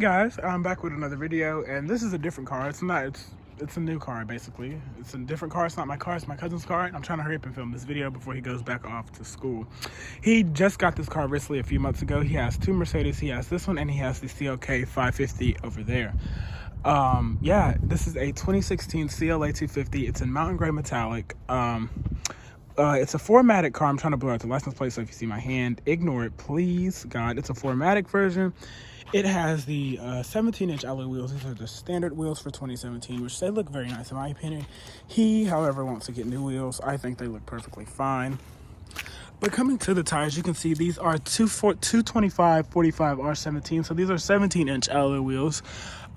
Guys, I'm back with another video, and this is a different car. It's a new car, basically. It's a different car. It's not my car, it's my cousin's car, and I'm trying to hurry up and film this video before he goes back off to school. He just got this car recently a few months ago. He has two Mercedes. He has this one, and he has the CLA250 over there. Yeah, this is a 2016 CLA250. It's in mountain gray metallic. It's a 4Matic car. I'm trying to blur out the license plate, so if you see my hand, ignore it, please. God, it's a 4Matic version. It has the 17-inch alloy wheels. These are the standard wheels for 2017, which they look very nice in my opinion. He, however, wants to get new wheels. I think they look perfectly fine. But coming to the tires, you can see these are 225 45 R17. So these are 17-inch alloy wheels.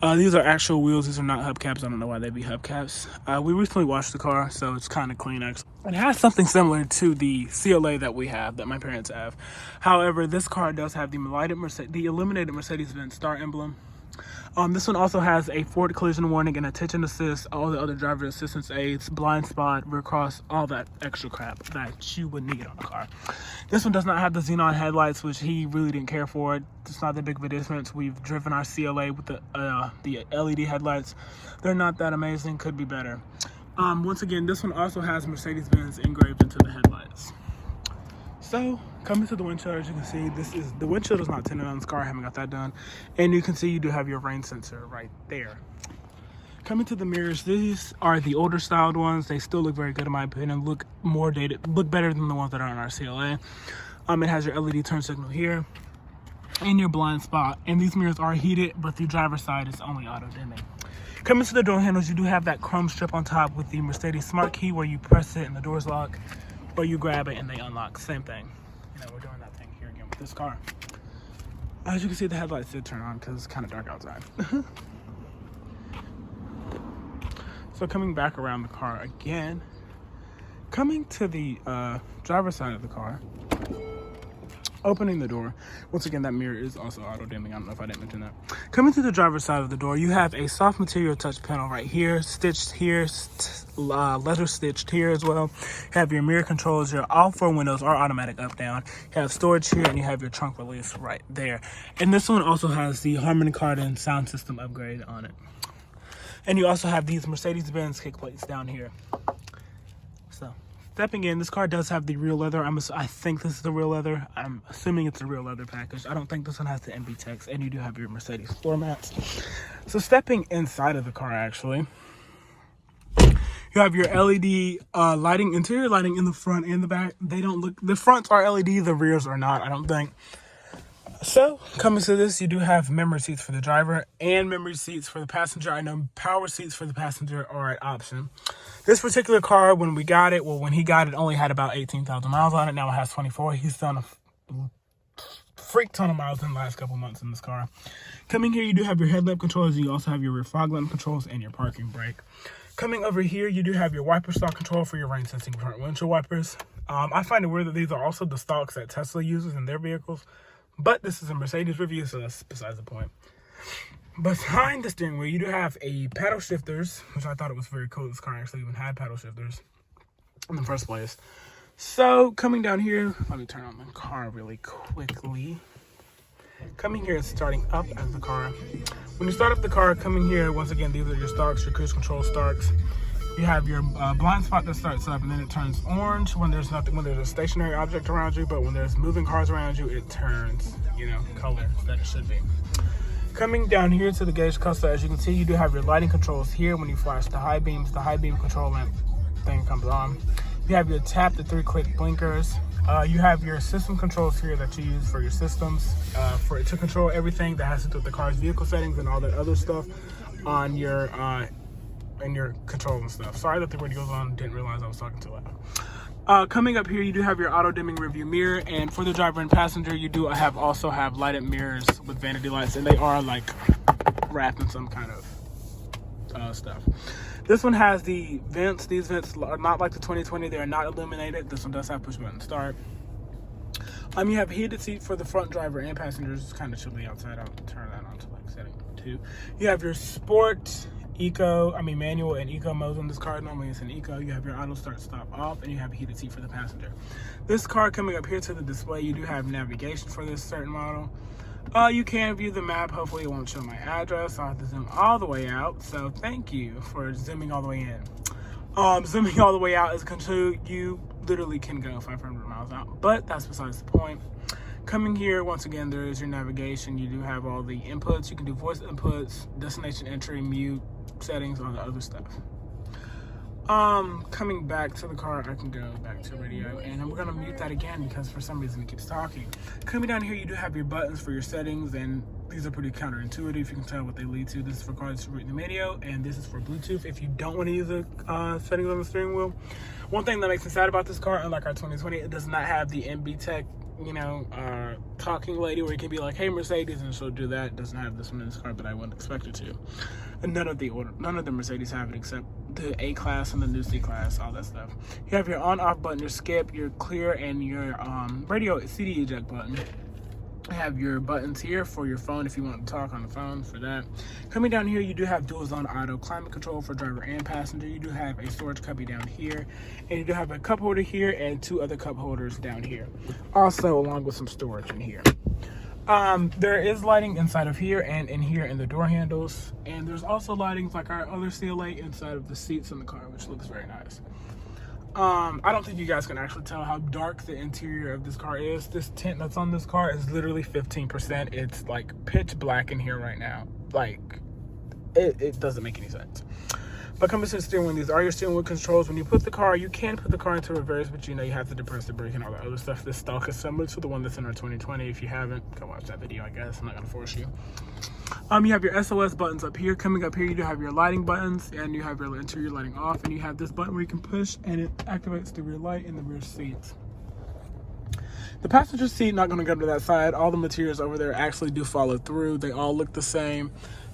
These are actual wheels. These are not hubcaps. I don't know why they'd be hubcaps. We recently washed the car, so it's kind of clean, actually. It has something similar to the CLA that we have, that my parents have. However, this car does have the illuminated Mercedes-Benz star emblem. This one also has a forward collision warning and attention assist, all the other driver assistance aids, blind spot, rear cross, all that extra crap that you would need on a car. This one does not have the xenon headlights, which he really didn't care for. It's not that big of a difference. We've driven our CLA with the LED headlights. They're not that amazing, could be better. Once again, this one also has Mercedes-Benz engraved into the headlights. So, coming to the windshield, as you can see, the windshield is not tinted on this car. I haven't got that done. And you can see you do have your rain sensor right there. Coming to the mirrors, these are the older styled ones. They still look very good in my opinion. Look more dated, look better than the ones that are on our CLA. It has your LED turn signal here and your blind spot. And these mirrors are heated, but the driver's side is only auto dimming. Coming to the door handles, you do have that chrome strip on top with the Mercedes smart key where you press it and the doors lock, or you grab it and they unlock. Same thing. You know, we're doing that thing here again with this car. As you can see, the headlights did turn on because it's kind of dark outside. So coming back around the car again, coming to the driver's side of the car, opening the door. Once again, that mirror is also auto dimming. I don't know if I didn't mention that. Coming to the driver's side of the door, you have a soft material touch panel right here, stitched here, leather stitched here as well. You have your mirror controls. Your all four windows are automatic up down. You have storage here, and you have your trunk release right there. And this one also has the Harman Kardon sound system upgrade on it. And you also have these Mercedes-Benz kick plates down here. So, stepping in, this car does have the real leather. I think this is the real leather. I'm assuming it's a real leather package. I don't think this one has the MB Tex, and you do have your Mercedes floor mats. So stepping inside of the car, actually, you have your LED lighting, interior lighting in the front and the back. They don't look, the fronts are LED, the rears are not, I don't think. So, coming to this, you do have memory seats for the driver and memory seats for the passenger. I know power seats for the passenger are an option. This particular car, when he got it, only had about 18,000 miles on it. Now it has 24. He's done a freak ton of miles in the last couple months in this car. Coming here, you do have your headlamp controls. You also have your rear fog lamp controls and your parking brake. Coming over here, you do have your wiper stalk control for your rain sensing front windshield wipers. I find it weird that these are also the stalks that Tesla uses in their vehicles. But this is a Mercedes review, so that's besides the point. Behind the steering wheel, you do have a paddle shifters, which I thought it was very cool. This car actually even had paddle shifters in the first place. So, coming down here, let me turn on the car really quickly. Coming here, it's starting up as the car. When you start up the car, coming here, once again, these are your stalks, your cruise control stalks. You have your blind spot that starts up, and then it turns orange when there's nothing, when there's a stationary object around you. But when there's moving cars around you, it turns, color that it should be. Coming down here to the gauge cluster, as you can see, you do have your lighting controls here. When you flash the high beams, the high beam control lamp thing comes on. You have your tap to 3-click blinkers. You have your system controls here that you use for your systems, to control everything that has to do with the car's vehicle settings and all that other stuff on your and your control and stuff. Sorry that the radio goes on, didn't realize I was talking too loud. Coming up here, you do have your auto dimming rearview mirror, and for the driver and passenger, you do also have lighted mirrors with vanity lights, and they are like wrapped in some kind of stuff. This one has the vents. These vents are not like the 2020, they are not illuminated. This one does have push button start. You have heated seat for the front driver and passengers. It's kind of chilly outside. I'll turn that on to like setting 2. You have your sport, manual and eco modes on this car. Normally it's an eco. You have your auto start stop off, and you have a heated seat for the passenger. This car, coming up here to the display, you do have navigation for this certain model. You can view the map. Hopefully it won't show my address. I'll have to zoom all the way out. So thank you for zooming all the way in. Zooming all the way out is control. You literally can go 500 miles out, but that's besides the point. Coming here, once again, there is your navigation. You do have all the inputs. You can do voice inputs, destination entry, mute, settings, all the other stuff. Coming back to the car, I can go back to radio, and we're gonna mute that again because for some reason it keeps talking. Coming down here, you do have your buttons for your settings, and these are pretty counterintuitive. You can tell what they lead to. This is for cars to read the radio, and this is for Bluetooth if you don't want to use the settings on the steering wheel. One thing that makes me sad about this car, unlike our 2020, it does not have the MB Tech, talking lady where you can be like, hey Mercedes, and she'll do that. It doesn't have this one in this car, but I wouldn't expect it to. And none of the Mercedes have it except the A class and the new C class, all that stuff. You have your on off button, your skip, your clear, and your radio CD eject button. You have your buttons here for your phone if you want to talk on the phone for that. Coming down here, you do have dual zone auto climate control for driver and passenger. You do have a storage cubby down here, and you do have a cup holder here and 2 other cup holders down here. Also, along with some storage in here. There is lighting inside of here and in here in the door handles, and there's also lighting like our other CLA inside of the seats in the car, which looks very nice. I don't think you guys can actually tell how dark the interior of this car is. This tint that's on this car is literally 15%. It's like pitch black in here right now. Like, it doesn't make any sense. But coming to the steering wheel, these are your steering wheel controls. When you put the car, you can put the car into reverse, but you have to depress the brake and all the other stuff. This stock is similar to the one that's in our 2020. If you haven't, go watch that video, I guess. I'm not gonna force you. You have your SOS buttons up here. Coming up here, you do have your lighting buttons, and you have your interior lighting off, and you have this button where you can push, and it activates the rear light in the rear seats. The passenger seat, not gonna go to that side. All the materials over there actually do follow through. They all look the same.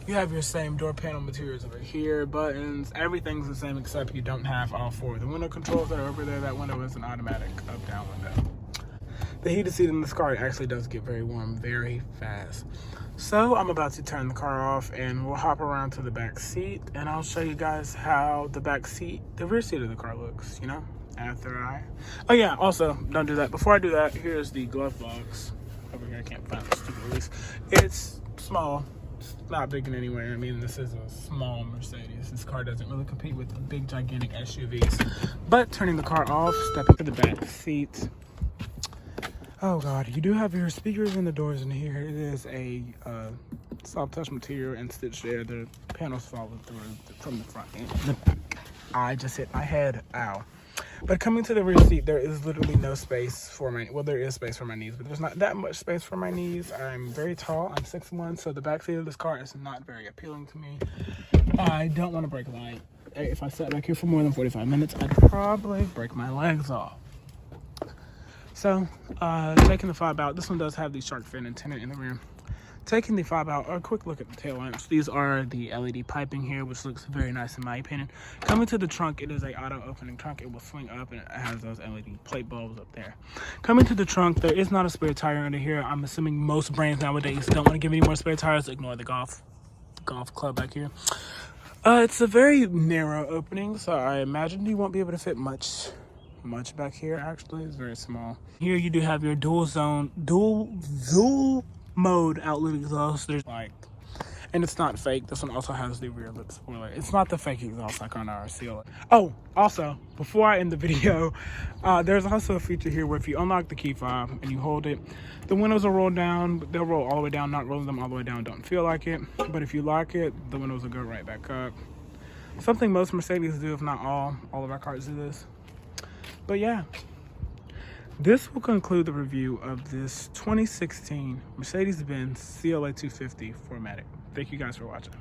You have your same door panel materials over here, buttons, everything's the same except you don't have all 4 of the window controls that are over there. That window is an automatic up-down window. The heated seat in this car actually does get very warm very fast. So I'm about to turn the car off and we'll hop around to the back seat and I'll show you guys how the back seat, the rear seat of the car looks, Oh yeah, also, don't do that. Before I do that, here's the glove box. Over here, I can't find the stupid release. It's small. It's not big in any way. I mean, this is a small Mercedes. This car doesn't really compete with the big, gigantic SUVs. But turning the car off, stepping to the back seat. Oh God, you do have your speakers and the doors in here. It is a soft touch material and stitched there. The panels follow through from the front and the back. I just hit my head, ow. But coming to the rear seat, there is literally no space for my, well, there is space for my knees, but there's not that much space for my knees. I'm very tall, I'm 6'1", so the back seat of this car is not very appealing to me. I don't want to break a leg. If I sat back here for more than 45 minutes, I'd probably break my legs off. So, taking the fob out, this one does have the shark fin antenna in the rear. Taking the fob out, a quick look at the tail lamps. These are the LED piping here, which looks very nice in my opinion. Coming to the trunk, it is a auto opening trunk. It will swing up and it has those LED plate bulbs up there. Coming to the trunk, there is not a spare tire under here. I'm assuming most brands nowadays don't want to give any more spare tires. Ignore the golf club back here. It's a very narrow opening, so I imagine you won't be able to fit much back here. Actually, it's very small. Here you do have your dual mode outlet exhaust. There's and it's not fake. This one also has the rear lip spoiler. It's not the fake exhaust like on our CLA. Oh, also, before I end the video, there's also a feature here where if you unlock the key fob and you hold it, the windows will roll down. They'll roll all the way down. Not rolling them all the way down don't feel like it, but if you lock it, the windows will go right back up. Something most Mercedes do, if not all of our cars do this. But yeah, this will conclude the review of this 2016 Mercedes-Benz CLA250 4Matic. Thank you guys for watching.